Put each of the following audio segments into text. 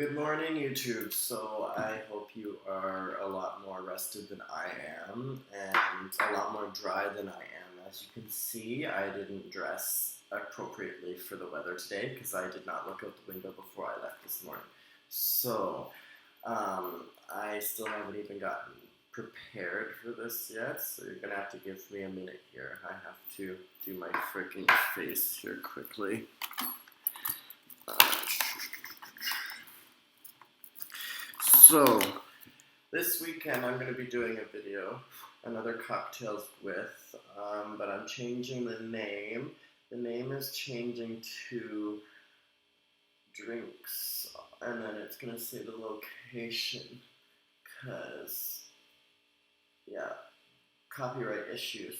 Good morning, YouTube. So I hope you are a lot more rested than I am, and a lot more dry than I am. As you can see, I didn't dress appropriately for the weather today because I did not look out the window before I left this morning. So I still haven't even gotten prepared for this yet, so you're gonna have to give me a minute here. I have to do my freaking face here quickly. So, this weekend I'm going to be doing a video, another cocktails with, but I'm changing the name. The name is changing to drinks, and then it's going to say the location, because, yeah, copyright issues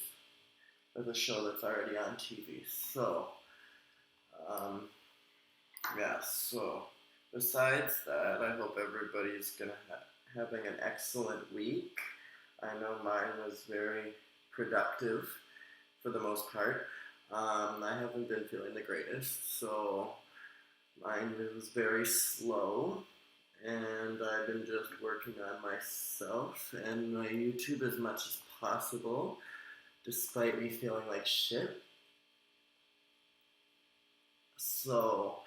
with a show that's already on TV. So, so besides that, I hope everybody's having an excellent week. I know mine was very productive for the most part. I haven't been feeling the greatest, so mine was very slow, and I've been just working on myself and my YouTube as much as possible, despite me feeling like shit. So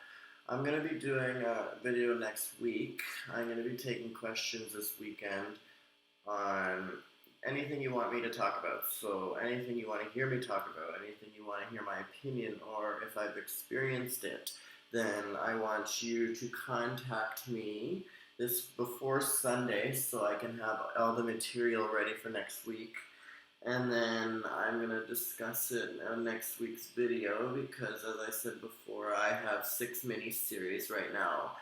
I'm going to be doing a video next week. I'm going to be taking questions this weekend on anything you want me to talk about. So anything you want to hear me talk about, anything you want to hear my opinion, or if I've experienced it, then I want you to contact me this before Sunday so I can have all the material ready for next week. And then I'm going to discuss it in next week's video because, as I said before, I have 6 mini-series right now.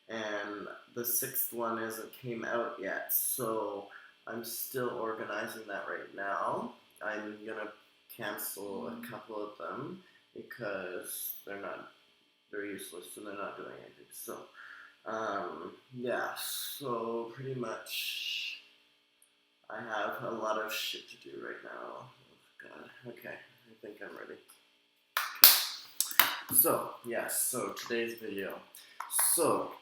And the 6th one hasn't came out yet, so I'm still organizing that right now. I'm going to cancel a couple of them because they're useless and they're not doing anything. So, so pretty much I have a lot of shit to do right now. Oh God. Okay, I think I'm ready. So today's video. So,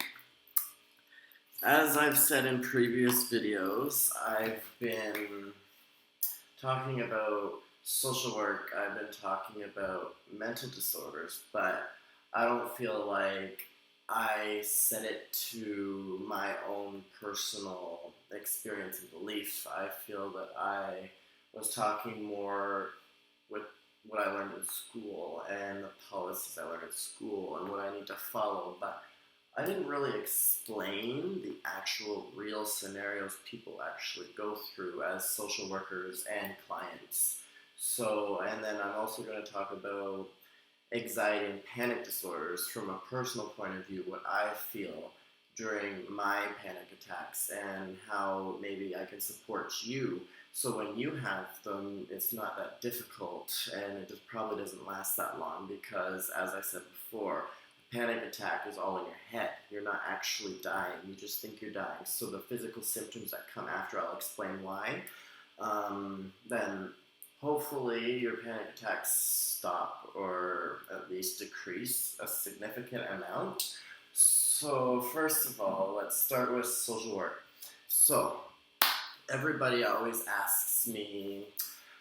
as I've said in previous videos, I've been talking about social work, I've been talking about mental disorders, but I don't feel like I set it to my own personal experience and belief. I feel that I was talking more with what I learned in school and the policies I learned in school and what I need to follow, but I didn't really explain the actual real scenarios people actually go through as social workers and clients. So, and then I'm also going to talk about anxiety and panic disorders from a personal point of view, what I feel during my panic attacks and how maybe I can support you so when you have them it's not that difficult and it just probably doesn't last that long because, as I said before, a panic attack is all in your head. You're not actually dying, you just think you're dying. So the physical symptoms that come after, I'll explain why. Then hopefully your panic attacks stop or at least decrease a significant amount. So first of all, let's start with social work. So everybody always asks me,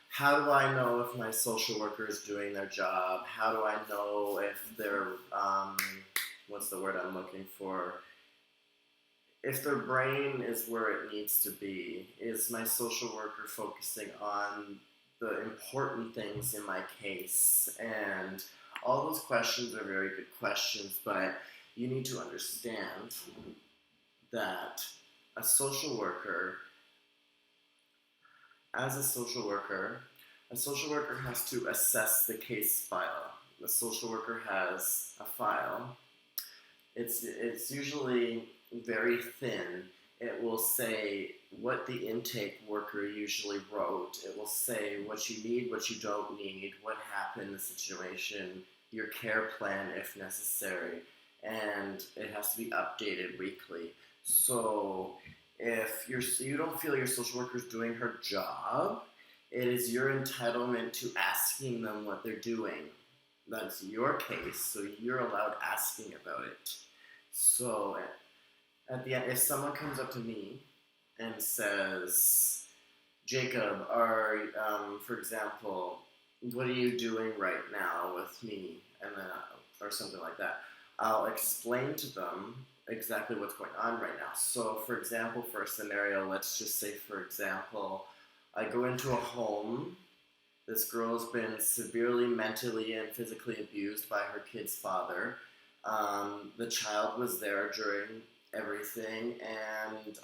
how do I know if my social worker is doing their job? How do I know if they're, what's the word I'm looking for? If their brain is where it needs to be? Is my social worker focusing on the important things in my case? And all those questions are very good questions, but you need to understand that a social worker has to assess the case file. The social worker has a file. It's usually very thin. It will say what the intake worker usually wrote. It will say what you need, what you don't need, what happened in the situation, your care plan if necessary, and it has to be updated weekly. So if you don't feel your social worker is doing her job, it is your entitlement to asking them what they're doing. That's your case, so you're allowed asking about it. So At the end, if someone comes up to me and says, Jacob, for example, what are you doing right now with me? And then, or something like that. I'll explain to them exactly what's going on right now. So, for example, for a scenario, let's just say, for example, I go into a home. This girl's been severely mentally and physically abused by her kid's father. The child was there during everything, and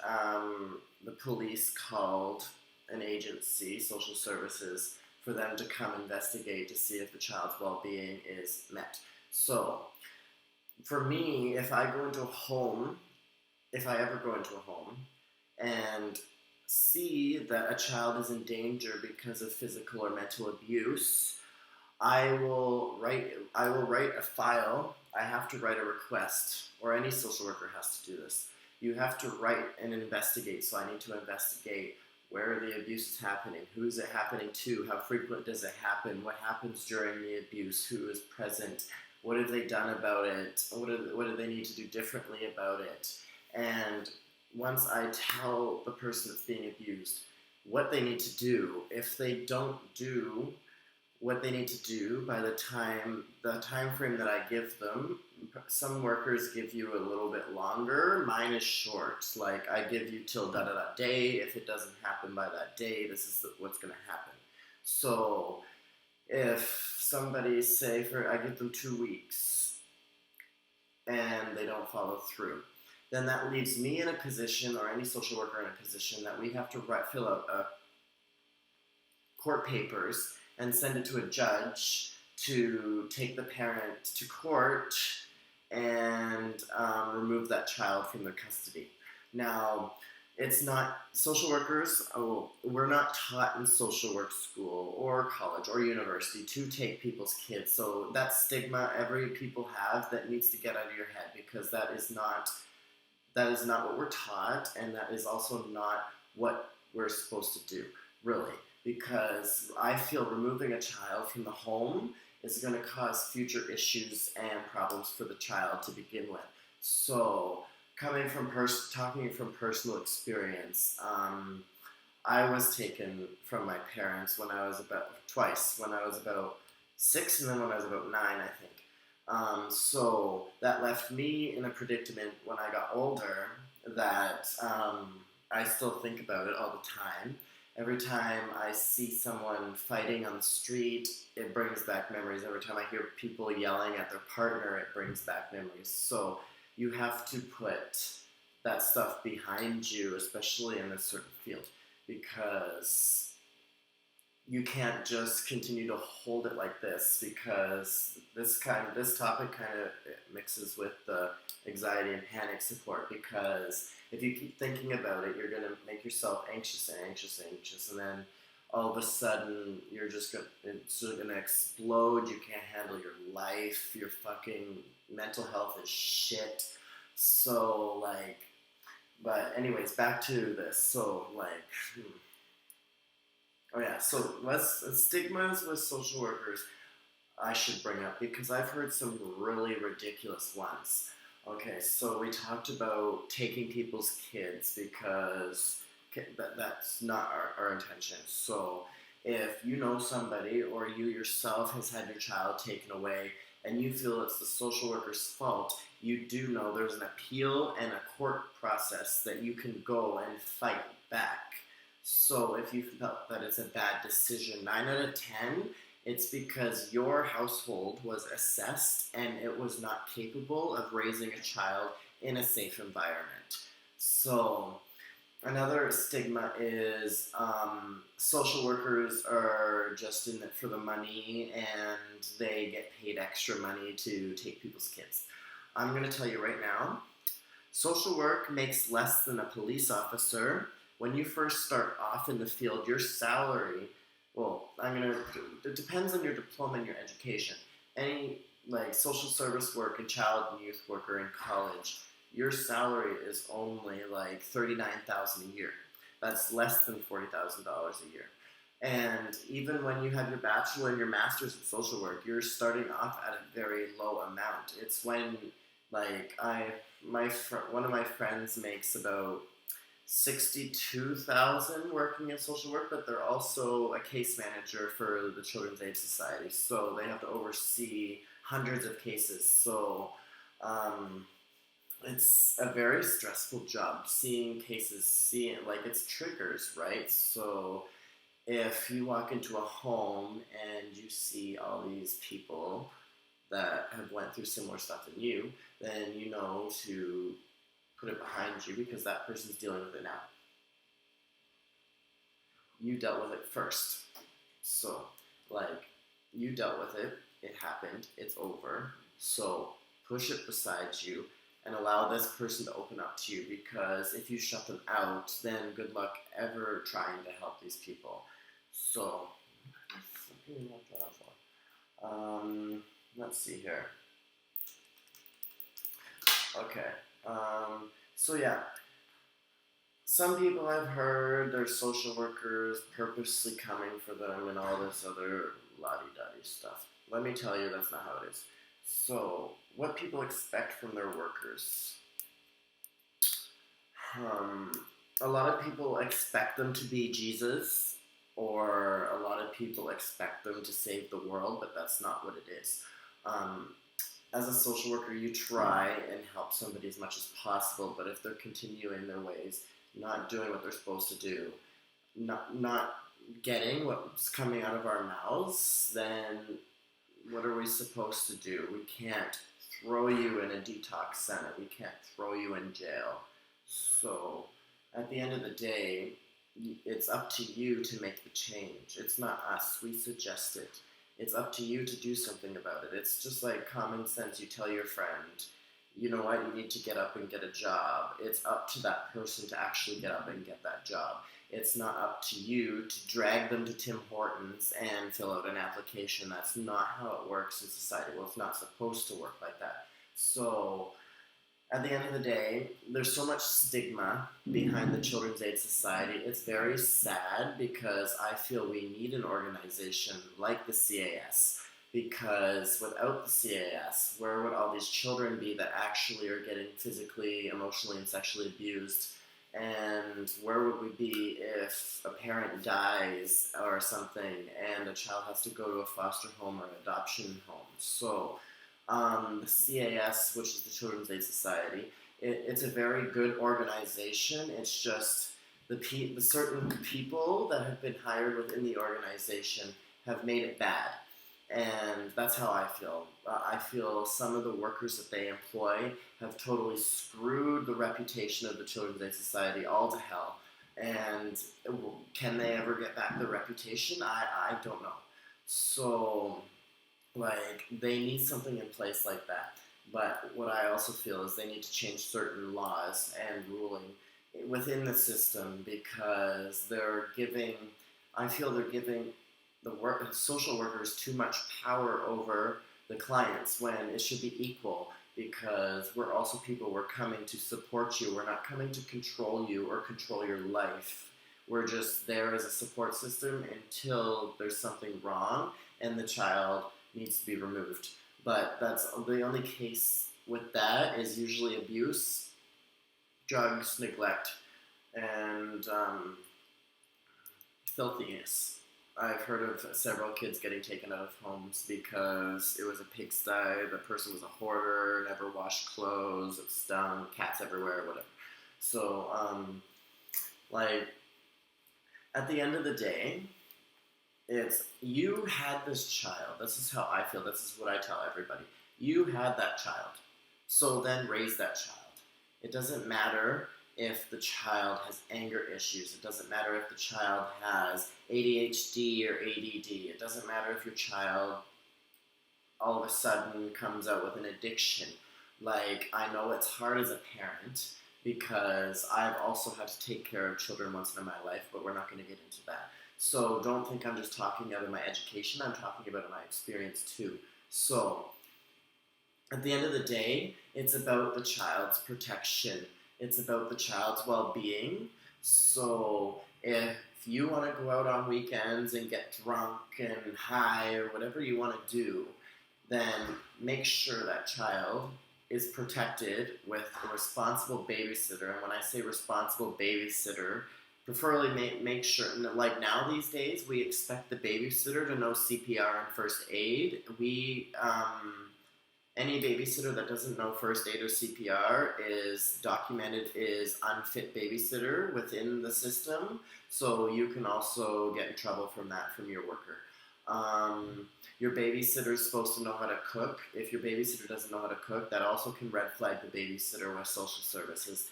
the police called an agency, social services, for them to come investigate to see if the child's well-being is met. So, for me, if I go into a home, if I ever go into a home, and see that a child is in danger because of physical or mental abuse, I will write a file. I have to write a request, or any social worker has to do this. You have to write and investigate. So I need to investigate where the abuse is happening, who is it happening to, how frequent does it happen, what happens during the abuse, who is present, what have they done about it, what do they need to do differently about it. And once I tell the person that's being abused what they need to do, if they don't do what they need to do by the time frame that I give them. Some workers give you a little bit longer. Mine is short. Like, I give you till da da da day. If it doesn't happen by that day, this is what's going to happen. So if somebody say I give them 2 weeks and they don't follow through, then that leaves me in a position, or any social worker in a position, that we have to fill out court papers and send it to a judge to take the parent to court and remove that child from their custody. Now, it's not social workers. We're not taught in social work school or college or university to take people's kids. So that stigma every people have, that needs to get out of your head, because that is not what we're taught, and that is also not what we're supposed to do, really. Because I feel removing a child from the home is going to cause future issues and problems for the child to begin with. So, talking from personal experience, I was taken from my parents twice, when I was about 6, and then when I was about 9, I think. So that left me in a predicament when I got older, that I still think about it all the time. Every time I see someone fighting on the street, it brings back memories. Every time I hear people yelling at their partner, it brings back memories. So you have to put that stuff behind you, especially in this certain field, because you can't just continue to hold it like this, because this topic kind of mixes with the anxiety and panic support, because if you keep thinking about it, you're going to make yourself anxious and anxious and anxious, and then all of a sudden it's going to explode. You can't handle your life. Your fucking mental health is shit. So, but anyways, back to this. So, oh yeah, so stigmas with social workers I should bring up, because I've heard some really ridiculous ones. Okay, so we talked about taking people's kids, because that's not our intention. So if you know somebody, or you yourself has had your child taken away, and you feel it's the social worker's fault, you do know there's an appeal and a court process that you can go and fight back. So if you felt that it's a bad decision, 9 out of 10, it's because your household was assessed and it was not capable of raising a child in a safe environment. So another stigma is social workers are just in it for the money, and they get paid extra money to take people's kids. I'm going to tell you right now, social work makes less than a police officer. When you first start off in the field, your salary, it depends on your diploma and your education. Any social service work and child and youth worker in college, your salary is only $39,000 a year. That's less than $40,000 a year. And even when you have your bachelor and your master's in social work, you're starting off at a very low amount. It's when Like one of my friends makes about 62,000 working in social work, but they're also a case manager for the Children's Aid Society, so they have to oversee hundreds of cases. So um, it's a very stressful job seeing cases, seeing like it's triggers, right? So if you walk into a home and you see all these people that have went through similar stuff than you, then you know to put it behind you because that person's dealing with it now. You dealt with it first. So, like, you dealt with it, it happened, it's over. So, push it beside you and allow this person to open up to you because if you shut them out, then good luck ever trying to help these people. So, let's see here. Okay. So yeah, some people I've heard their social workers purposely coming for them and all this other la-di-da-di stuff. Let me tell you, that's not how it is. So, what people expect from their workers. Um, a lot of people expect them to be Jesus, or a lot of people expect them to save the world, but that's not what it is. Um, as a social worker, you try and help somebody as much as possible, but if they're continuing their ways, not doing what they're supposed to do, not getting what's coming out of our mouths, then what are we supposed to do? We can't throw you in a detox center. We can't throw you in jail. So, at the end of the day, it's up to you to make the change. It's not us. We suggest it. It's up to you to do something about it. It's just like common sense. You tell your friend, you know what, you need to get up and get a job. It's up to that person to actually get up and get that job. It's not up to you to drag them to Tim Hortons and fill out an application. That's not how it works in society. Well, it's not supposed to work like that. So, at the end of the day, there's so much stigma behind the Children's Aid Society. It's very sad because I feel we need an organization like the CAS. Because without the CAS, where would all these children be that actually are getting physically, emotionally, and sexually abused? And where would we be if a parent dies or something and a child has to go to a foster home or an adoption home? So, the CAS, which is the Children's Aid Society, it's a very good organization. It's just the certain people that have been hired within the organization have made it bad. And that's how I feel. I feel some of the workers that they employ have totally screwed the reputation of the Children's Aid Society all to hell. And can they ever get back their reputation? I don't know. So, like, they need something in place like that. But what I also feel is they need to change certain laws and ruling within the system because I feel they're giving social workers too much power over the clients when it should be equal because we're also people, we're coming to support you. We're not coming to control you or control your life. We're just there as a support system until there's something wrong and the child needs to be removed. But that's the only case with that is usually abuse, drugs, neglect, and filthiness. I've heard of several kids getting taken out of homes because it was a pigsty, the person was a hoarder, never washed clothes, it stunk, cats everywhere, whatever. So, like, at the end of the day, it's you had this child. This is how I feel. This is what I tell everybody. You had that child. So then raise that child. It doesn't matter if the child has anger issues. It doesn't matter if the child has ADHD or ADD. It doesn't matter if your child all of a sudden comes out with an addiction. Like, I know it's hard as a parent because I've also had to take care of children once in my life, but we're not going to get into that. So don't think I'm just talking out of my education. I'm talking about my experience too. So at the end of the day, it's about the child's protection. It's about the child's well-being. So if you want to go out on weekends and get drunk and high or whatever you want to do, then make sure that child is protected with a responsible babysitter. And when I say responsible babysitter, preferably make sure, like now these days, we expect the babysitter to know CPR and first aid. Any babysitter that doesn't know first aid or CPR is documented is unfit babysitter within the system. So you can also get in trouble from that from your worker. Your babysitter is supposed to know how to cook. If your babysitter doesn't know how to cook, that also can red flag the babysitter with social services.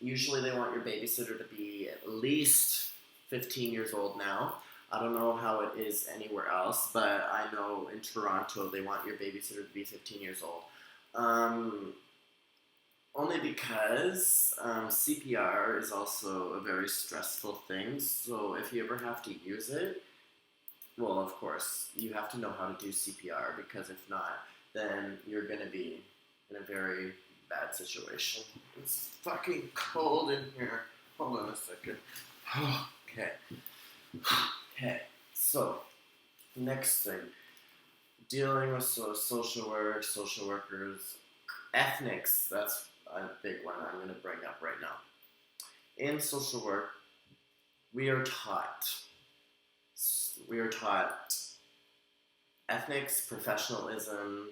Usually they want your babysitter to be at least 15 years old now. I don't know how it is anywhere else, but I know in Toronto they want your babysitter to be 15 years old. Only because CPR is also a very stressful thing, so if you ever have to use it, well, of course, you have to know how to do CPR, because if not, then you're going to be in a very bad situation. It's fucking cold in here. Hold on a second. Okay. Okay. So, next thing. Dealing with social work, social workers, ethnics. That's a big one I'm going to bring up right now. In social work, we are taught ethics, professionalism,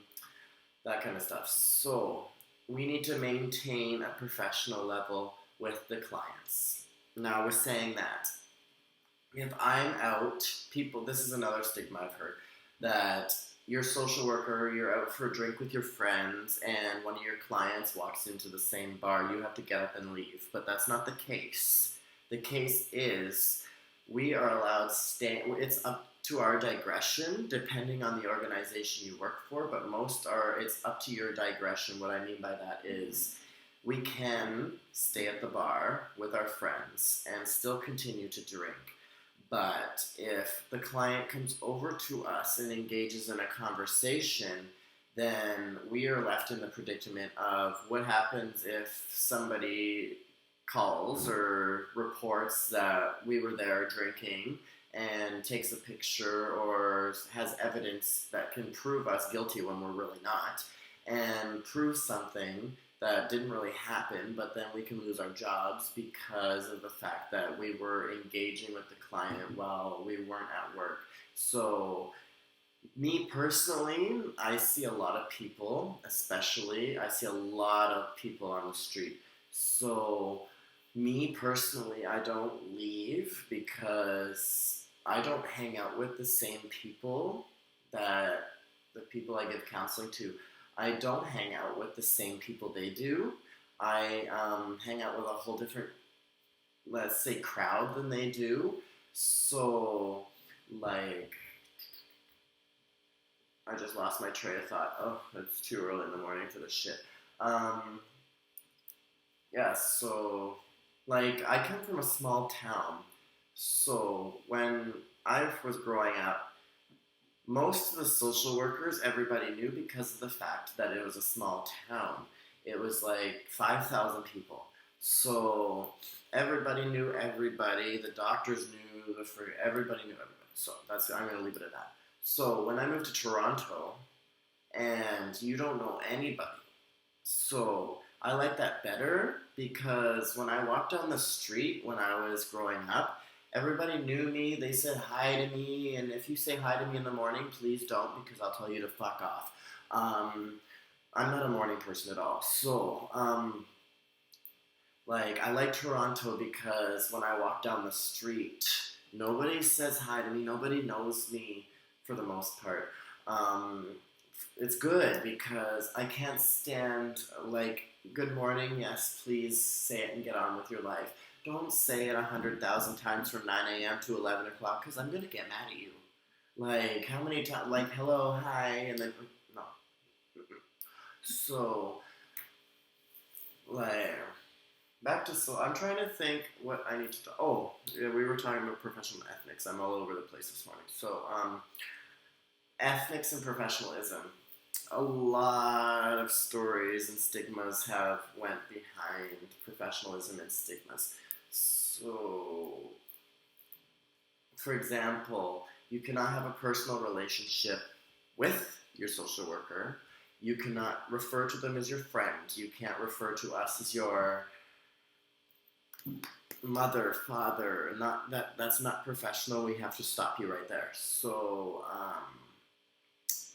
that kind of stuff. So we need to maintain a professional level with the clients. Now we're saying that if I'm out, this is another stigma I've heard, that you're a social worker, you're out for a drink with your friends, and one of your clients walks into the same bar, you have to get up and leave. But that's not the case. The case is we are allowed to stay. It's up to our digression, depending on the organization you work for, but it's up to your digression. What I mean by that is we can stay at the bar with our friends and still continue to drink. But if the client comes over to us and engages in a conversation, then we are left in the predicament of what happens if somebody calls or reports that we were there drinking and takes a picture or has evidence that can prove us guilty when we're really not, and proves something that didn't really happen, but then we can lose our jobs because of the fact that we were engaging with the client while we weren't at work. So me personally, I see a lot of people, I see a lot of people on the street. So me personally, I don't leave because I don't hang out with the same people that the people I give counseling to. I don't hang out with the same people they do. I hang out with a whole different, let's say, crowd than they do. So, like, I just lost my train of thought. Oh, it's too early in the morning for this shit. Yeah, so, like, I come from a small town. So, when I was growing up, most of the social workers everybody knew because of the fact that it was a small town. It was like 5,000 people. So everybody knew everybody. The doctors knew everybody knew everybody. So I'm going to leave it at that. So when I moved to Toronto, and you don't know anybody, so I like that better because when I walked down the street when I was growing up, everybody knew me, they said hi to me, and if you say hi to me in the morning, please don't, because I'll tell you to fuck off. I'm not a morning person at all. So, I like Toronto because when I walk down the street, nobody says hi to me, nobody knows me for the most part. It's good because I can't stand, good morning, yes, please say it and get on with your life. Don't say it 100,000 times from 9 a.m. to 11 o'clock because I'm going to get mad at you. How many times, hello, hi, and then, no. So, back to, so I'm trying to think what I need to, yeah, we were talking about professional ethics. I'm all over the place this morning. So, ethics and professionalism. A lot of stories and stigmas have went behind professionalism and stigmas. So, for example, you cannot have a personal relationship with your social worker. You cannot refer to them as your friend. You can't refer to us as your mother, father. Not that. That's not professional. We have to stop you right there. So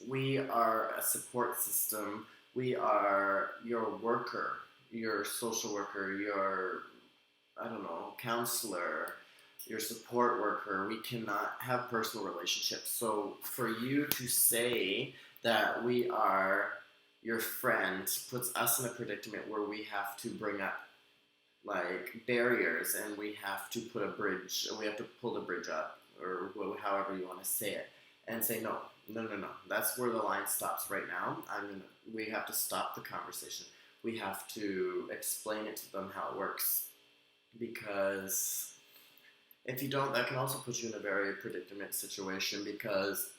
we are a support system. We are your worker, your social worker, your, I don't know, counselor, your support worker. We cannot have personal relationships. So for you to say that we are your friend puts us in a predicament where we have to bring up like barriers, and we have to put a bridge, we have to pull the bridge up, or however you want to say it, and say no, no, no, no. That's where the line stops right now. We have to stop the conversation. We have to explain it to them how it works, because if you don't, that can also put you in a very predicament situation. Because,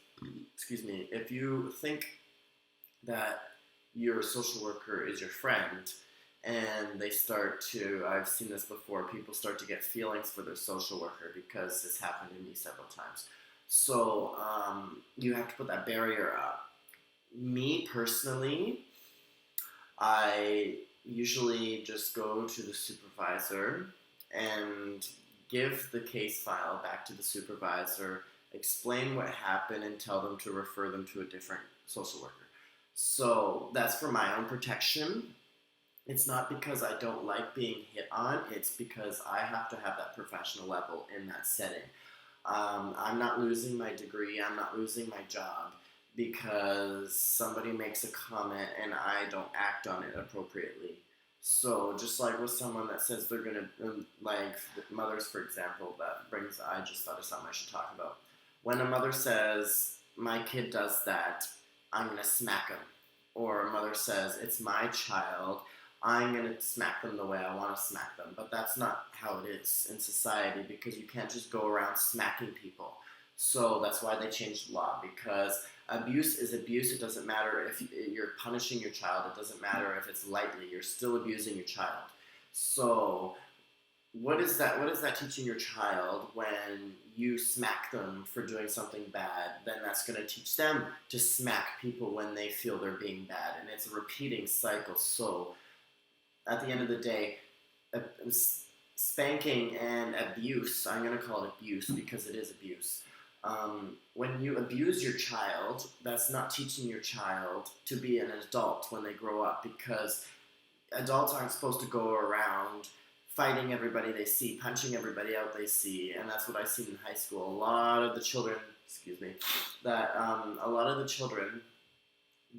excuse me, if you think that your social worker is your friend, and they start to, I've seen this before, people start to get feelings for their social worker, because this happened to me several times. So you have to put that barrier up. Me personally, I usually just go to the supervisor and give the case file back to the supervisor, explain what happened, and tell them to refer them to a different social worker. So that's for my own protection. It's not because I don't like being hit on, it's because I have to have that professional level in that setting. I'm not losing my degree, I'm not losing my job because somebody makes a comment and I don't act on it appropriately. So just like with someone that says they're gonna, like mothers, for example, I just thought of something I should talk about. When a mother says, my kid does that, I'm gonna smack him. Or a mother says, it's my child, I'm going to smack them the way I want to smack them. But that's not how it is in society, because you can't just go around smacking people. So that's why they changed the law, because abuse is abuse. It doesn't matter if you're punishing your child. It doesn't matter if it's lightly. You're still abusing your child. So what is that teaching your child when you smack them for doing something bad? Then that's going to teach them to smack people when they feel they're being bad. And it's a repeating cycle. So at the end of the day, spanking and abuse, I'm going to call it abuse because it is abuse. When you abuse your child, that's not teaching your child to be an adult when they grow up, because adults aren't supposed to go around fighting everybody they see, punching everybody out they see. And that's what I seen in high school. A lot of the children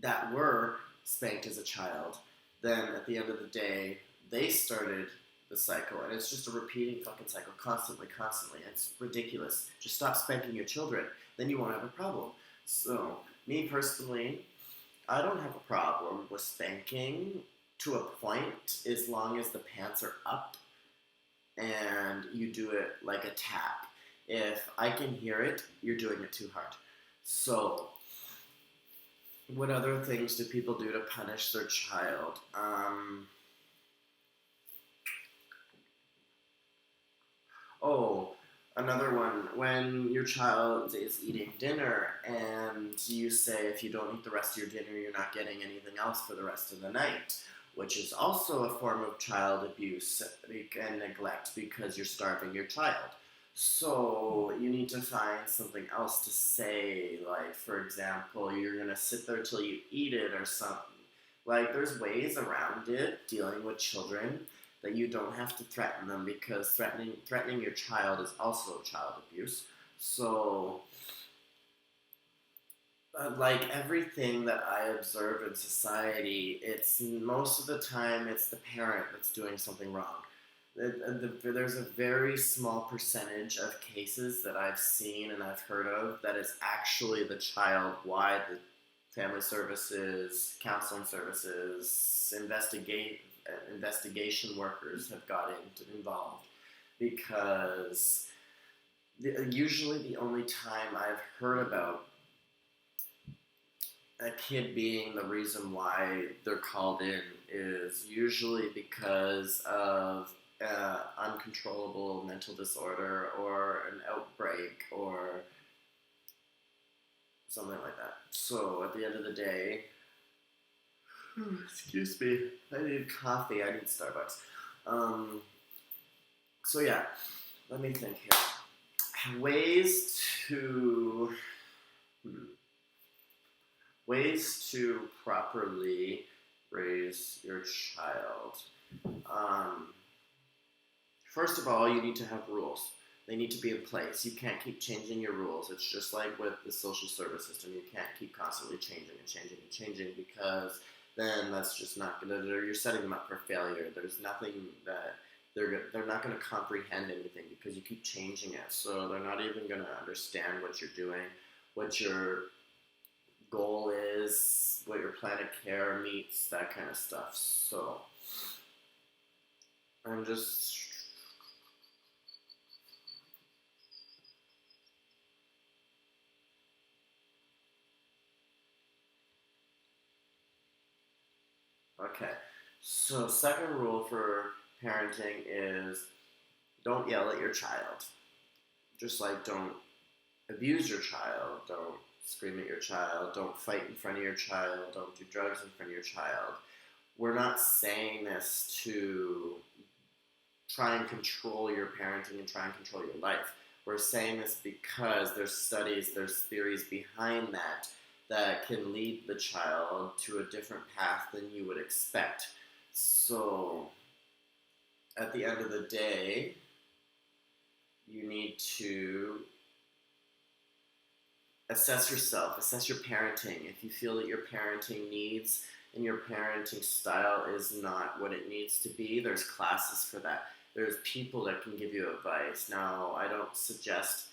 that were spanked as a child, then at the end of the day, they started the cycle, and it's just a repeating fucking cycle, constantly. It's ridiculous. Just stop spanking your children, then you won't have a problem. So, me personally, I don't have a problem with spanking to a point, as long as the pants are up and you do it like a tap. If I can hear it, you're doing it too hard. So, what other things do people do to punish their child? Another one. When your child is eating dinner and you say, if you don't eat the rest of your dinner, you're not getting anything else for the rest of the night, which is also a form of child abuse and neglect, because you're starving your child. So you need to find something else to say, like, for example, you're going to sit there till you eat it or something. Like, there's ways around it, dealing with children, that you don't have to threaten them, because threatening your child is also child abuse. So, like everything that I observe in society, it's most of the time it's the parent that's doing something wrong. There's a very small percentage of cases that I've seen and I've heard of that is actually the child. Why the family services, counseling services, investigation workers have got involved, because usually the only time I've heard about a kid being the reason why they're called in is usually because of uncontrollable mental disorder or an outbreak or something like that. So at the end of the day, Excuse me. I need coffee. I need Starbucks. Um, so yeah, let me think here. Hmm, ways to properly raise your child. Um, First of all, you need to have rules. They need to be in place. You can't keep changing your rules. It's just like with the social service system. You can't keep constantly changing and changing and changing because then that's just not gonna. You're setting them up for failure. There's nothing that they're not gonna comprehend anything because you keep changing it. So they're not even gonna understand what you're doing, what your goal is, what your plan of care meets, that kind of stuff. So I'm just okay. So second rule for parenting is don't yell at your child. Just like don't abuse your child, don't scream at your child, don't fight in front of your child, don't do drugs in front of your child. We're not saying this to try and control your parenting and try and control your life. We're saying this because there's studies, there's theories behind that that can lead the child to a different path than you would expect. So, at the end of the day, you need to assess yourself, assess your parenting. If you feel that your parenting needs and your parenting style is not what it needs to be, there's classes for that. There's people that can give you advice. Now, I don't suggest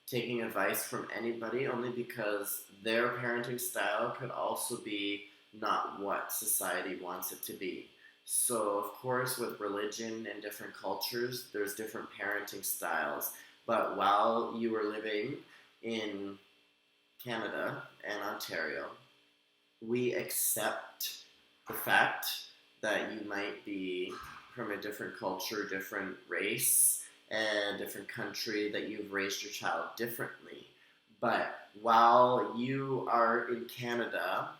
taking advice from anybody only because their parenting style could also be not what society wants it to be. So, of course, with religion and different cultures, there's different parenting styles. But while you were living in Canada and Ontario, we accept the fact that you might be from a different culture, different race, and different country, that you've raised your child differently. But while you are in Canada,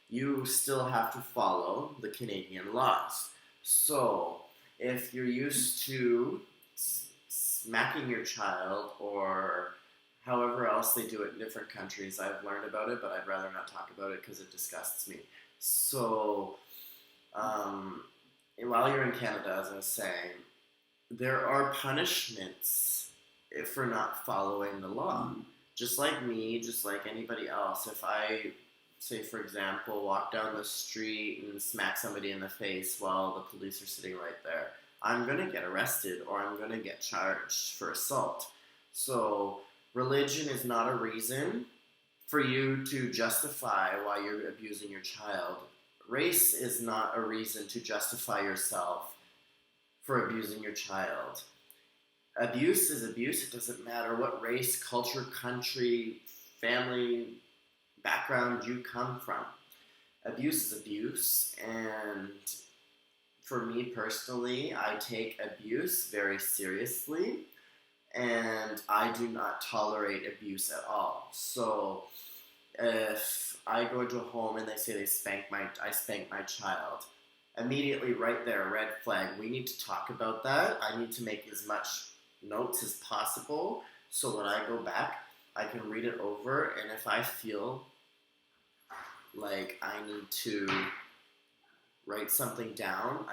you still have to follow the Canadian laws. So if you're used to smacking your child or however else they do it in different countries, I've learned about it, but I'd rather not talk about it because it disgusts me. So, while you're in Canada, as I was saying, there are punishments for not following the law. Just like me, just like anybody else, if I, say for example, walk down the street and smack somebody in the face while the police are sitting right there, I'm going to get arrested or I'm going to get charged for assault. So religion is not a reason for you to justify why you're abusing your child. Race is not a reason to justify yourself for abusing your child. Abuse is abuse. It doesn't matter what race, culture, country, family, background you come from. Abuse is abuse, and for me personally, I take abuse very seriously, and I do not tolerate abuse at all. So if I go into a home and they say I spank my child, immediately right there, red flag. We need to talk about that. I need to make as much notes as possible so when I go back, I can read it over, and if I feel like I need to write something down.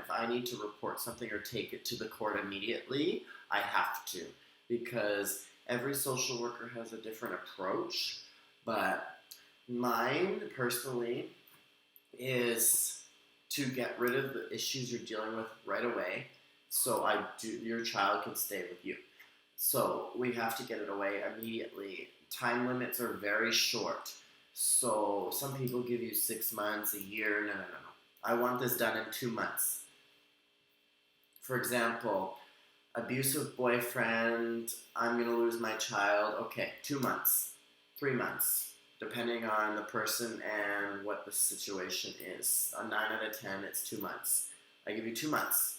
If I need to report something or take it to the court immediately, I have to, because every social worker has a different approach, but mine, personally, is to get rid of the issues you're dealing with right away, so your child can stay with you. So we have to get it away immediately. Time limits are very short. So some people give you 6 months, a year. No. I want this done in 2 months. For example, abusive boyfriend, I'm going to lose my child. Okay, 2 months, 3 months, depending on the person and what the situation is. A 9 out of 10, it's 2 months. I give you 2 months.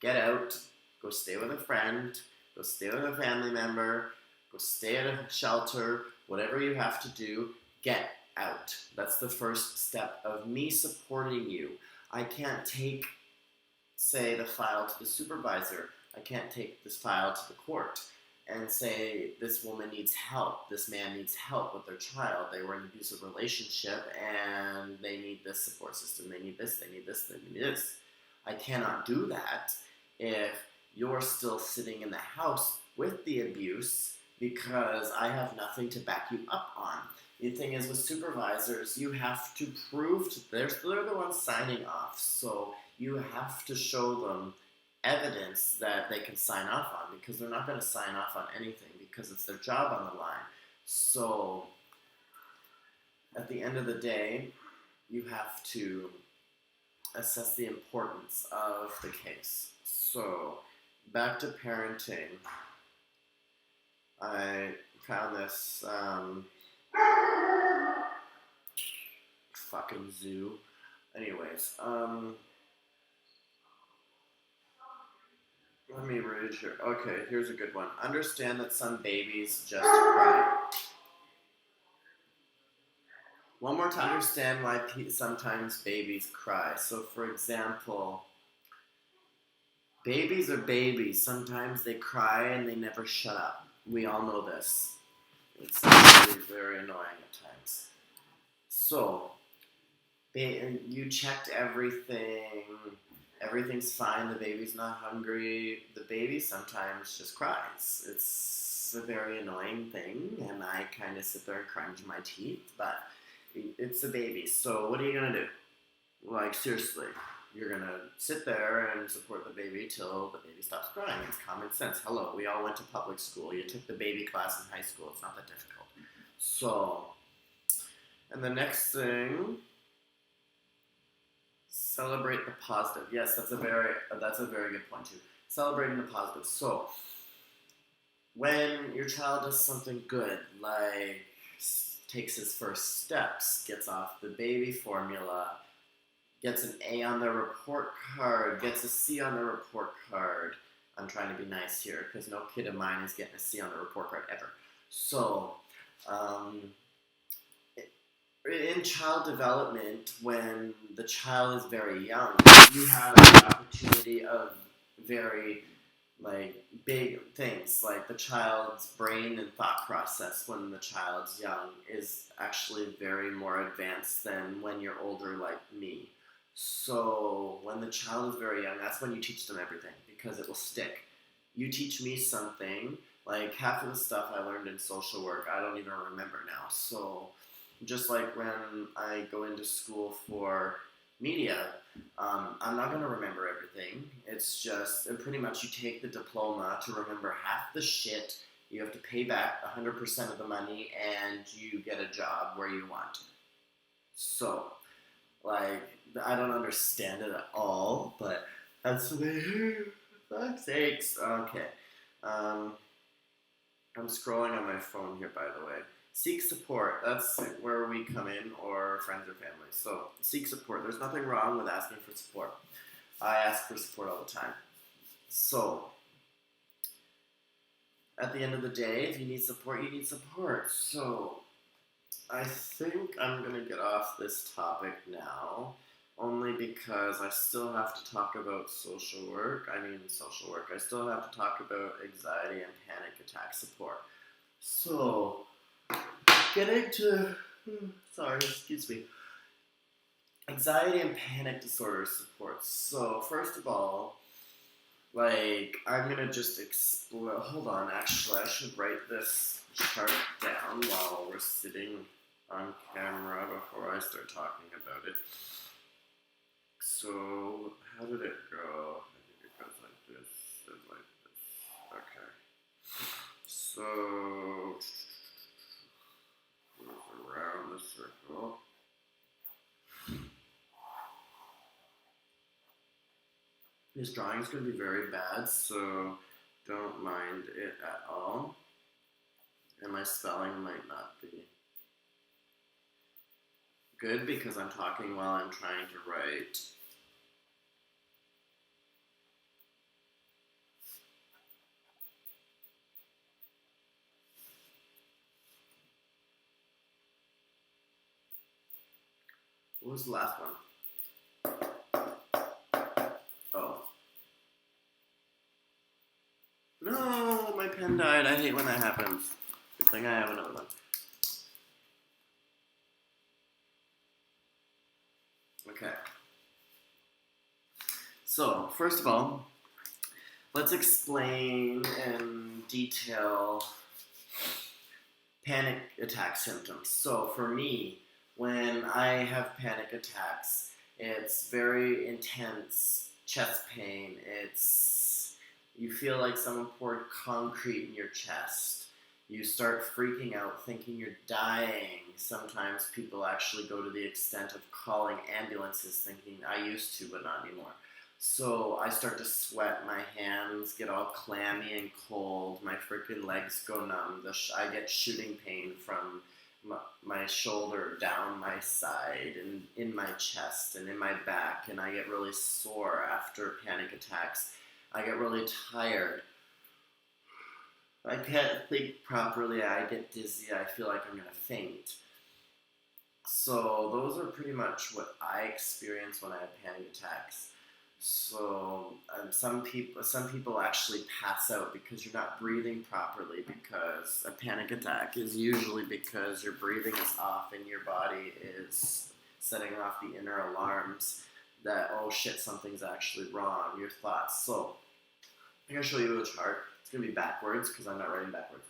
Get out, go stay with a friend, go stay with a family member, go stay at a shelter, whatever you have to do. Get out. That's the first step of me supporting you. I can't take, say, the file to the supervisor. I can't take this file to the court and say this woman needs help, this man needs help with their child. They were in an abusive relationship and they need this support system. They need this, they need this, they need this. I cannot do that if you're still sitting in the house with the abuse because I have nothing to back you up on. The thing is, with supervisors, you have to prove they're the ones signing off, so you have to show them evidence that they can sign off on, because they're not going to sign off on anything because it's their job on the line. So at the end of the day, you have to assess the importance of the case. So back to parenting, I found this fucking zoo. Anyways, let me read here. Okay, here's a good one. Understand that some babies just cry. One more time, understand why sometimes babies cry. So, for example, babies are babies. Sometimes they cry and they never shut up. We all know this. It's very, very annoying at times. So, you checked everything. Everything's fine. The baby's not hungry. The baby sometimes just cries. It's a very annoying thing, and I kind of sit there and cringe my teeth, but it's a baby. So what are you going to do? Like, seriously. You're going to sit there and support the baby till the baby stops crying. It's common sense. Hello, we all went to public school. You took the baby class in high school. It's not that difficult. So, and the next thing, celebrate the positive. Yes, that's a very good point too. Celebrating the positive. So, when your child does something good, like takes his first steps, gets off the baby formula, gets an A on their report card, gets a C on their report card. I'm trying to be nice here because no kid of mine is getting a C on the report card ever. So, in child development, when the child is very young, you have the opportunity of very big things, like the child's brain and thought process when the child's young is actually very more advanced than when you're older like me. So when the child is very young, that's when you teach them everything, because it will stick. You teach me something, like half of the stuff I learned in social work, I don't even remember now. So just like when I go into school for media, I'm not going to remember everything. It's just, pretty much you take the diploma to remember half the shit. You have to pay back 100% of the money, and you get a job where you want. So, I don't understand it at all, but that's the way. Fuck's sakes. Okay. I'm scrolling on my phone here, by the way. Seek support. That's where we come in, or friends or family. So, seek support. There's nothing wrong with asking for support. I ask for support all the time. So, at the end of the day, if you need support, you need support. So, I think I'm going to get off this topic now, only because I still have to talk about social work. I still have to talk about anxiety and panic attack support. So, getting to, excuse me, anxiety and panic disorder support. So, first of all, I'm going to just explore, hold on, actually, I should write this chart down while we're sitting on camera before I start talking about it. So, how did it go? I think it goes like this and like this. Okay. So, around the circle. This drawing is going to be very bad, so don't mind it at all. And my spelling might not be good because I'm talking while I'm trying to write. What was the last one? Oh. No, my pen died. I hate when that happens. Good thing I have another one. Okay. So, first of all, let's explain in detail panic attack symptoms. So, for me, when I have panic attacks, it's very intense chest pain. You feel like someone poured concrete in your chest. You start freaking out, thinking you're dying. Sometimes people actually go to the extent of calling ambulances, thinking I used to, but not anymore. So I start to sweat, my hands get all clammy and cold, my freaking legs go numb, I get shooting pain from my shoulder down my side and in my chest and in my back, and I get really sore after panic attacks. I get really tired. I can't think properly, I get dizzy, I feel like I'm going to faint. So those are pretty much what I experience when I have panic attacks. So some people actually pass out because you're not breathing properly, because a panic attack is usually because your breathing is off and your body is setting off the inner alarms that, oh shit, something's actually wrong, your thoughts. So I'm going to show you a chart. It's going to be backwards because I'm not writing backwards.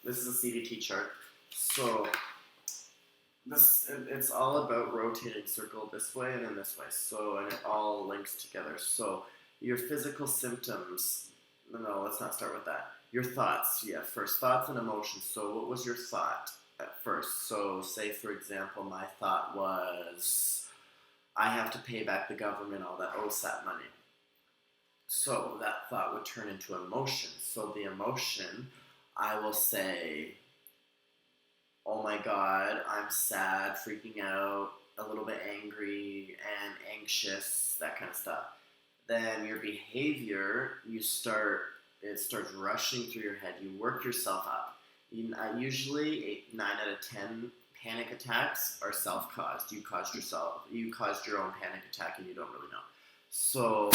This is a CBT chart. So it's all about rotating circle this way and then this way. So, and it all links together. So your physical symptoms, no, let's not start with that. Your thoughts, yeah, first, thoughts and emotions. So what was your thought at first? So say, for example, my thought was, I have to pay back the government all that OSAP money. So that thought would turn into emotion. So the emotion, I will say, oh my god, I'm sad, freaking out, a little bit angry and anxious, that kind of stuff. Then your behavior, it starts rushing through your head. You work yourself up. Usually 9 out of 10 panic attacks are self-caused. You caused your own panic attack and you don't really know. So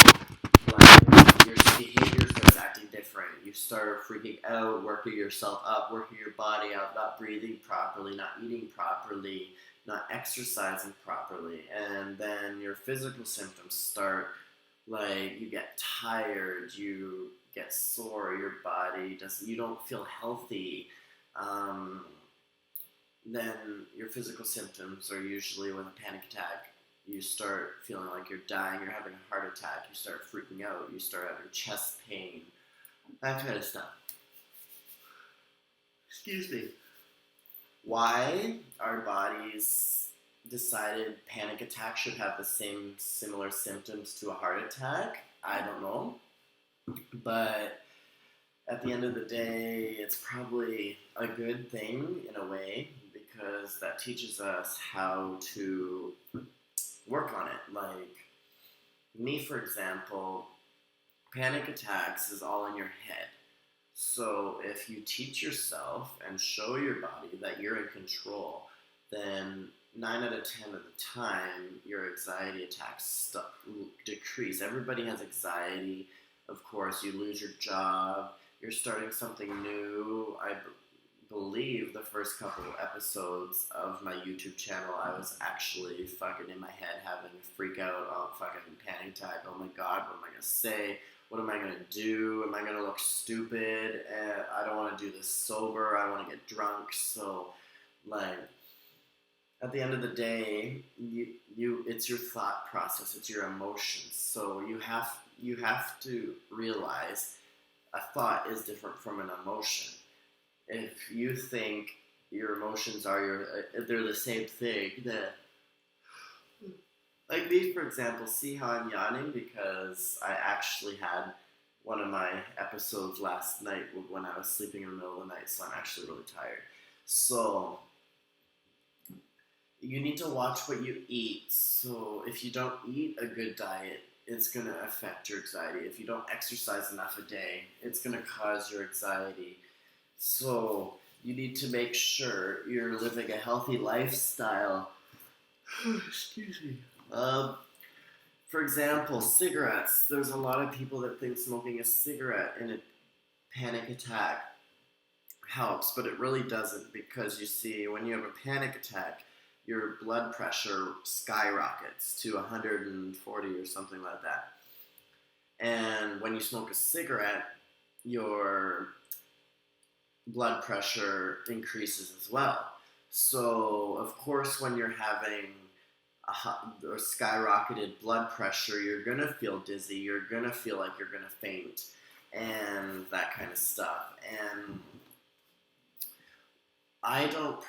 like, your behavior starts acting different. You start freaking out, working yourself up, working your body out, not breathing properly, not eating properly, not exercising properly. And then your physical symptoms start, like you get tired, you get sore, your body you don't feel healthy. Then your physical symptoms are usually with a panic attack. You start feeling like you're dying, you're having a heart attack, you start freaking out, you start having chest pain, that kind of stuff. Excuse me. Why our bodies decided panic attack should have the similar symptoms to a heart attack, I don't know. But at the end of the day, it's probably a good thing in a way, because that teaches us how to work on it. Like me, for example, panic attacks is all in your head. So if you teach yourself and show your body that you're in control, then 9 out of 10 of the time, your anxiety attacks decrease. Everybody has anxiety. Of course, you lose your job, you're starting something new. I believe the first couple of episodes of my YouTube channel, I was actually fucking in my head having a freak out, fucking panic attack. Oh my god, what am I gonna say? What am I gonna do? Am I gonna look stupid? I don't want to do this sober. I want to get drunk. So, like, at the end of the day, it's your thought process. It's your emotions. So you have to realize a thought is different from an emotion. If you think your emotions they're the same thing, then, like me, for example, see how I'm yawning? Because I actually had one of my episodes last night when I was sleeping in the middle of the night, so I'm actually really tired. So, you need to watch what you eat. So, if you don't eat a good diet, it's going to affect your anxiety. If you don't exercise enough a day, it's going to cause your anxiety. So, you need to make sure you're living a healthy lifestyle. Excuse me. For example, cigarettes. There's a lot of people that think smoking a cigarette in a panic attack helps, but it really doesn't, because you see, when you have a panic attack, your blood pressure skyrockets to 140 or something like that. And when you smoke a cigarette, your blood pressure increases as well. So, of course, when you're having or skyrocketed blood pressure, you're gonna feel dizzy, you're gonna feel like you're gonna faint, and that kind of stuff. And I don't.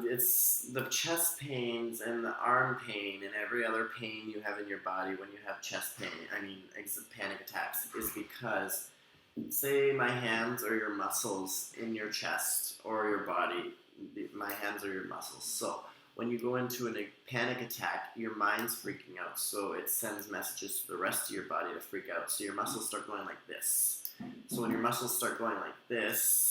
It's the chest pains and the arm pain and every other pain you have in your body when you have chest pain. I mean, panic attacks is because, say, my hands are your muscles in your chest or your body. My hands are your muscles. So when you go into a panic attack, your mind's freaking out. So it sends messages to the rest of your body to freak out. So your muscles start going like this. So when your muscles start going like this,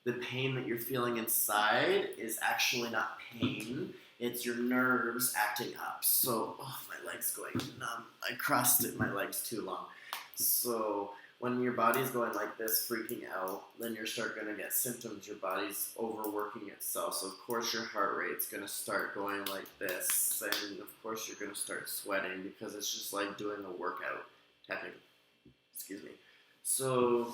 the pain that you're feeling inside is actually not pain. It's your nerves acting up. So, my leg's going numb. I crossed it, my leg's too long. So when your body's going like this, freaking out, then you're start going to get symptoms. Your body's overworking itself. So of course your heart rate's going to start going like this. And of course you're going to start sweating, because it's just like doing a workout, technically. Excuse me. So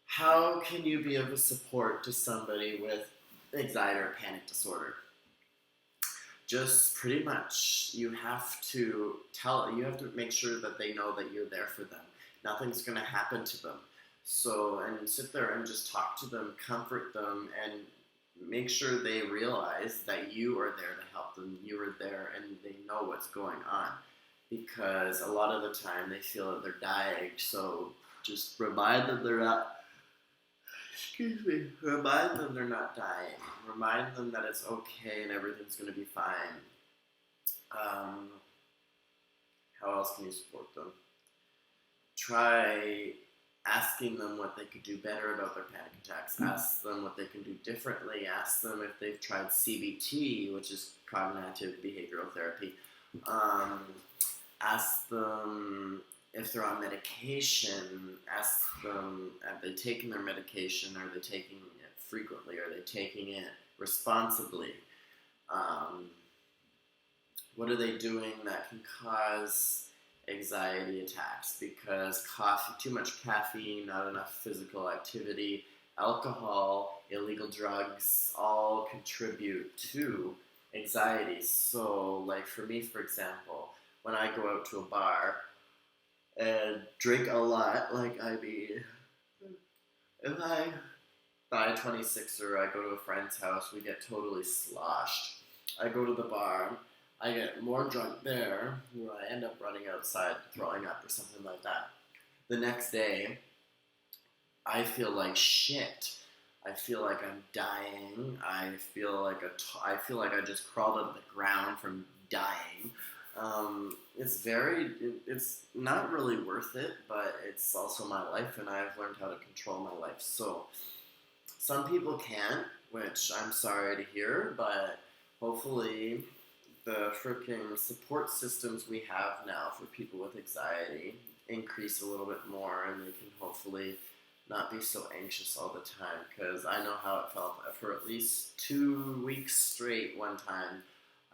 how can you be of a support to somebody with anxiety or panic disorder? Just pretty much, you have to make sure that they know that you're there for them. Nothing's going to happen to them. So, and sit there and just talk to them, comfort them, and make sure they realize that you are there to help them. You are there and they know what's going on. Because a lot of the time they feel that they're dying. So just remind them they're not. Remind them they're not dying. Remind them that it's okay and everything's going to be fine. How else can you support them? Try asking them what they could do better about their panic attacks. Ask them what they can do differently. Ask them if they've tried CBT, which is cognitive behavioral therapy. Ask them if they're on medication. Ask them, have they taken their medication? Are they taking it frequently? Are they taking it responsibly? What are they doing that can cause anxiety attacks? Because too much caffeine, not enough physical activity, alcohol, illegal drugs all contribute to anxiety. So, like for me, for example, when I go out to a bar and drink a lot, if I buy a 26er, I go to a friend's house, we get totally sloshed. I go to the bar, I get more drunk there, where I end up running outside, throwing up or something like that. The next day, I feel like shit. I feel like I'm dying. I feel like I just crawled out of the ground from dying. It's not really worth it, but it's also my life, and I've learned how to control my life. So some people can't, which I'm sorry to hear, but hopefully the freaking support systems we have now for people with anxiety increase a little bit more, and they can hopefully not be so anxious all the time, because I know how it felt. For at least 2 weeks straight one time,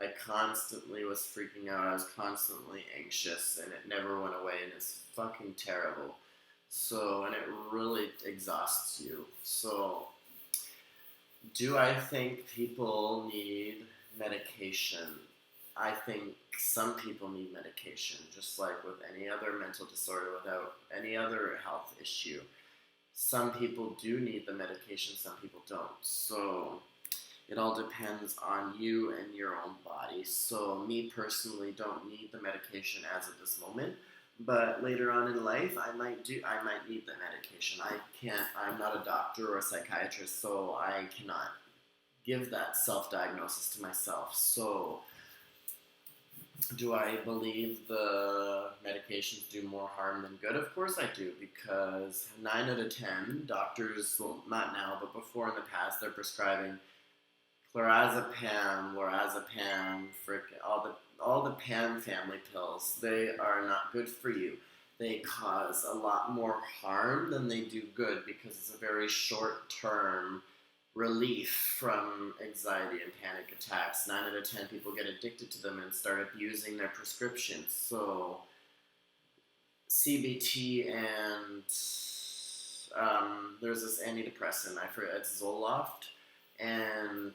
I constantly was freaking out. I was constantly anxious, and it never went away, and it's fucking terrible. So, and it really exhausts you. So, do I think people need medication? I think some people need medication, just like with any other mental disorder, without any other health issue. Some people do need the medication, some people don't. So it all depends on you and your own body. So me personally don't need the medication as of this moment, but later on in life I might need the medication. I'm not a doctor or a psychiatrist, so I cannot give that self-diagnosis to myself. So do I believe the medications do more harm than good? Of course I do, because 9 out of 10 doctors, well, not now, but before in the past, they're prescribing lorazepam, frick, all the Pam family pills. They are not good for you. They cause a lot more harm than they do good because it's a very short term relief from anxiety and panic attacks. 9 out of 10 people get addicted to them and start abusing their prescriptions. So CBT and there's this antidepressant. I forget, it's Zoloft, and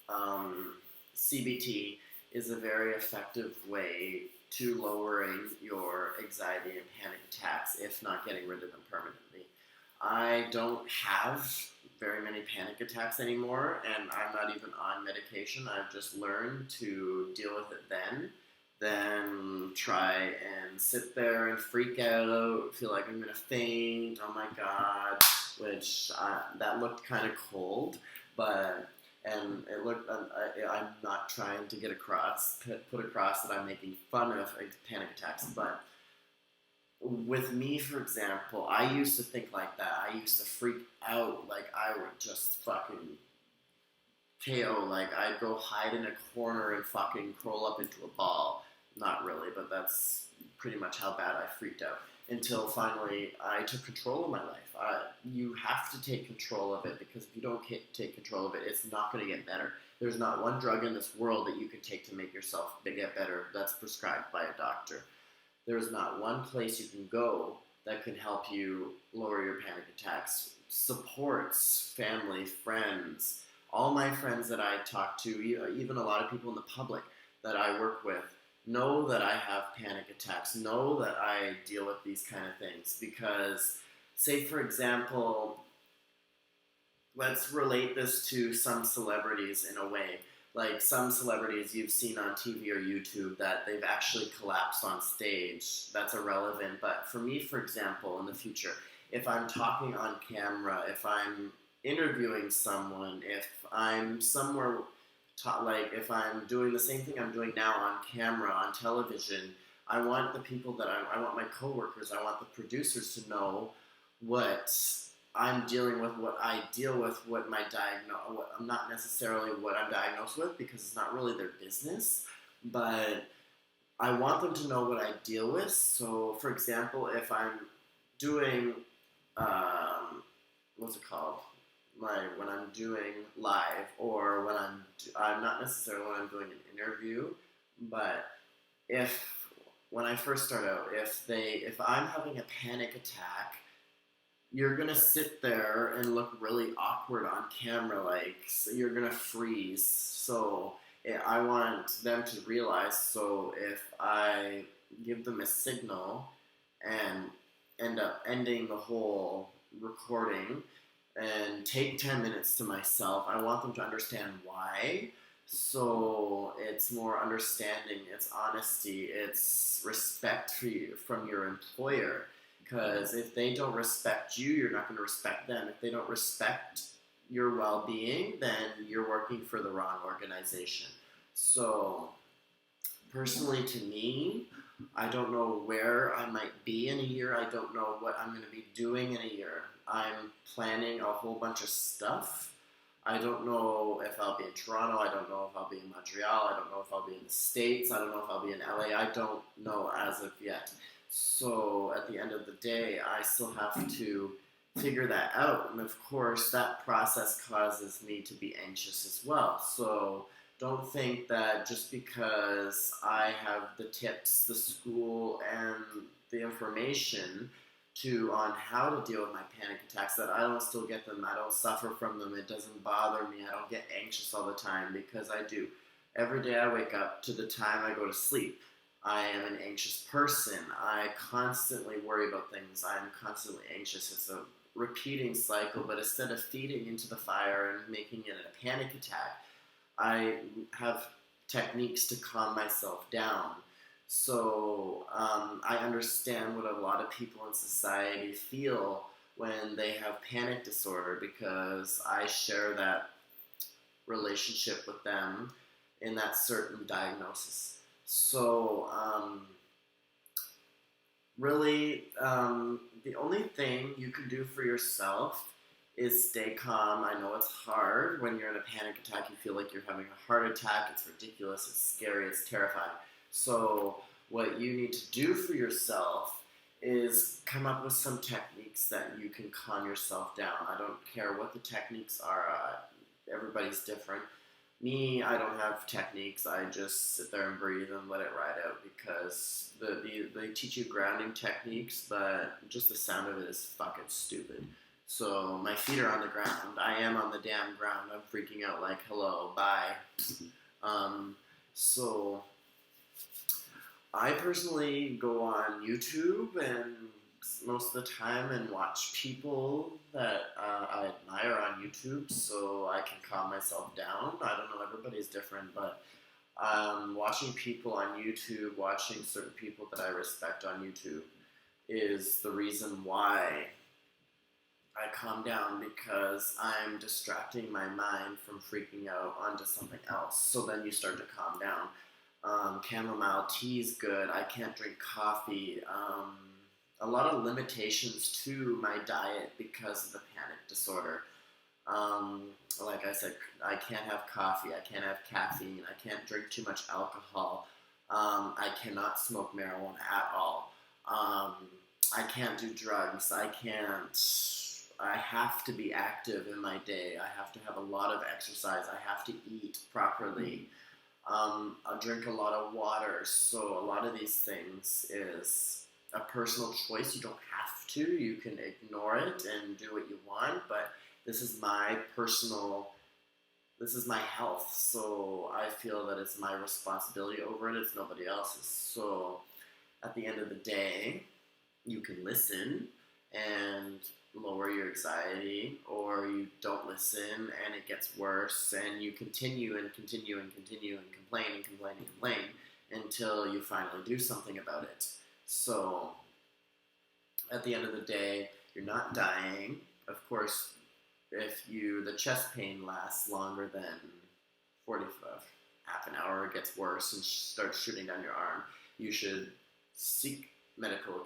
um, CBT is a very effective way to lowering your anxiety and panic attacks, if not getting rid of them permanently. I don't have very many panic attacks anymore, and I'm not even on medication. I've just learned to deal with it then try and sit there and freak out, feel like I'm gonna faint, oh my god, which that looked kind of cold, but and it looked. I'm not trying to get across, put across that I'm making fun of panic attacks, but with me, for example, I used to think like that. I used to freak out, like I would just fucking KO, like I'd go hide in a corner and fucking curl up into a ball. Not really, but that's pretty much how bad I freaked out. Until finally I took control of my life. You have to take control of it, because if you don't take control of it, it's not going to get better. There's not one drug in this world that you can take to make yourself get better that's prescribed by a doctor. There's not one place you can go that can help you lower your panic attacks. Supports, family, friends, all my friends that I talk to, even a lot of people in the public that I work with, know that I have panic attacks, know that I deal with these kind of things. Because, say for example, let's relate this to some celebrities in a way. Like some celebrities you've seen on TV or YouTube that they've actually collapsed on stage. That's irrelevant. But for me, for example, in the future, if I'm talking on camera, if I'm interviewing someone, if I'm somewhere, like if I'm doing the same thing I'm doing now on camera, on television, I want the people that I want my coworkers, I want the producers to know what I'm dealing with, what I deal with, what I'm not necessarily what I'm diagnosed with, because it's not really their business, but I want them to know what I deal with. So, for example, if I'm doing, what's it called? Like when I'm doing live, or when I'm not necessarily when I'm doing an interview, but when I first start out, if I'm having a panic attack, you're gonna sit there and look really awkward on camera, like so you're gonna freeze. So I want them to realize. So if I give them a signal and end up ending the whole recording and take 10 minutes to myself, I want them to understand why. So it's more understanding, it's honesty, it's respect for you from your employer. Because if they don't respect you, you're not going to respect them. If they don't respect your well-being, then you're working for the wrong organization. So, personally to me, I don't know where I might be in a year. I don't know what I'm going to be doing in a year. I'm planning a whole bunch of stuff. I don't know if I'll be in Toronto. I don't know if I'll be in Montreal. I don't know if I'll be in the States. I don't know if I'll be in LA. I don't know as of yet. So at the end of the day, I still have to figure that out. And of course, that process causes me to be anxious as well. So don't think that just because I have the tips, the school, and the information on how to deal with my panic attacks, that I don't still get them. I don't suffer from them. It doesn't bother me. I don't get anxious all the time, because I do. Every day I wake up to the time I go to sleep, I am an anxious person. I constantly worry about things. I'm constantly anxious. It's a repeating cycle, but instead of feeding into the fire and making it a panic attack, I have techniques to calm myself down. So I understand what a lot of people in society feel when they have panic disorder, because I share that relationship with them in that certain diagnosis. So, really, the only thing you can do for yourself is stay calm. I know it's hard when you're in a panic attack. You feel like you're having a heart attack. It's ridiculous. It's scary. It's terrifying. So, what you need to do for yourself is come up with some techniques that you can calm yourself down. I don't care what the techniques are. Everybody's different. Me, I don't have techniques. I just sit there and breathe and let it ride out because they teach you grounding techniques, but just the sound of it is fucking stupid. So my feet are on the ground. I am on the damn ground. I'm freaking out like, hello, bye. So I personally go on YouTube and most of the time and watch people that I admire on YouTube so I can calm myself down. I don't know, everybody's different, but watching people on YouTube, watching certain people that I respect on YouTube is the reason why I calm down because I'm distracting my mind from freaking out onto something else. So then you start to calm down. Chamomile tea is good. I can't drink coffee. A lot of limitations to my diet because of the panic disorder. Like I said, I can't have coffee. I can't have caffeine. I can't drink too much alcohol. I cannot smoke marijuana at all. I can't do drugs. I can't. I have to be active in my day. I have to have a lot of exercise. I have to eat properly. I drink a lot of water. So a lot of these things is a personal choice. You don't have to. You can ignore it and do what you want. But this is my personal. This is my health. So I feel that it's my responsibility over it. It's nobody else's. So at the end of the day, you can listen and lower your anxiety, or you don't listen and it gets worse and you continue and continue and continue and complain and complain and complain until you finally do something about it. So at the end of the day, you're not dying. Of course, if the chest pain lasts longer than 45 half an hour, it gets worse and starts shooting down your arm, you should seek medical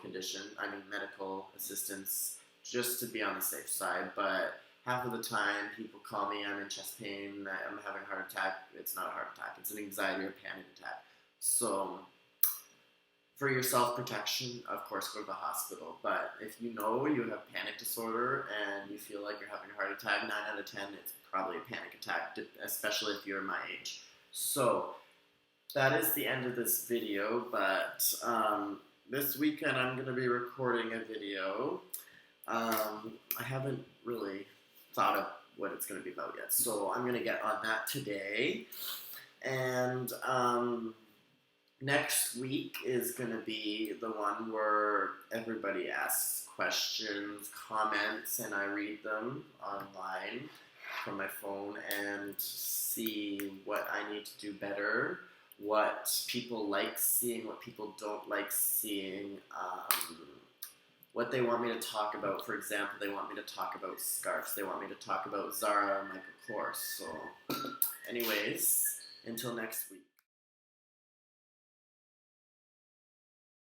assistance just to be on the safe side. But half of the time people call me, I'm in chest pain, I'm having a heart attack. It's not a heart attack, it's an anxiety or panic attack. So for your self-protection, of course, go to the hospital. But if you know you have panic disorder and you feel like you're having a heart attack, 9 out of 10, it's probably a panic attack, especially if you're my age. So that is the end of this video, but this weekend I'm going to be recording a video. I haven't really thought of what it's going to be about yet, so I'm going to get on that today. And next week is going to be the one where everybody asks questions, comments, and I read them online from my phone and see what I need to do better, what people like seeing, what people don't like seeing, what they want me to talk about. For example, they want me to talk about scarves. They want me to talk about Zara or Michael Kors. So anyways, until next week.